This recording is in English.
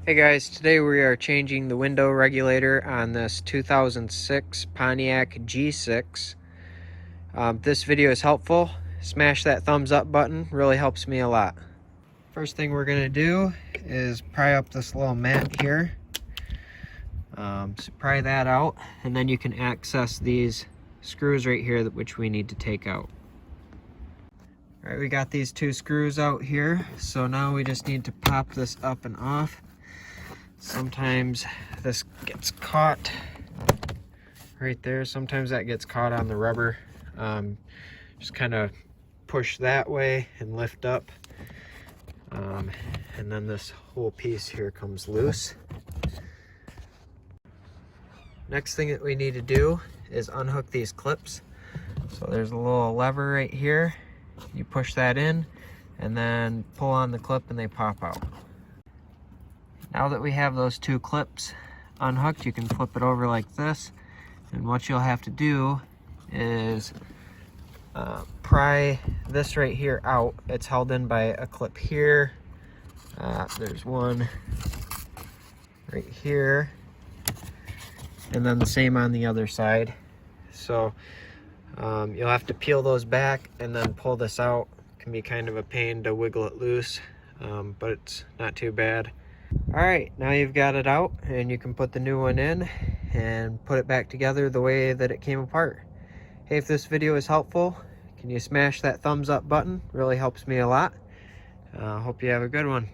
Hey guys, today we are changing the window regulator on this 2006 Pontiac G6. This video is helpful. Smash that thumbs up button, really helps me a lot. First thing we're going to do is pry up this little mat here. So pry that out, and then you can access these screws right here which we need to take out. Alright, we got these two screws out here, so now we just need to pop this up and off. Sometimes this gets caught right there. Sometimes that gets caught on the rubber. Just kind of push that way and lift up. And then this whole piece here comes loose. Next thing that we need to do is unhook these clips. So there's a little lever right here. You push that in and then pull on the clip and they pop out. Now that we have those two clips unhooked, you can flip it over like this, and what you'll have to do is pry this right here out. It's held in by a clip here. There's one right here, and then the same on the other side. So you'll have to peel those back and then pull this out. It can be kind of a pain to wiggle it loose, but it's not too bad. Alright, now you've got it out, and you can put the new one in and put it back together the way that it came apart. Hey, if this video is helpful, can you smash that thumbs up button? Really helps me a lot. Hope you have a good one.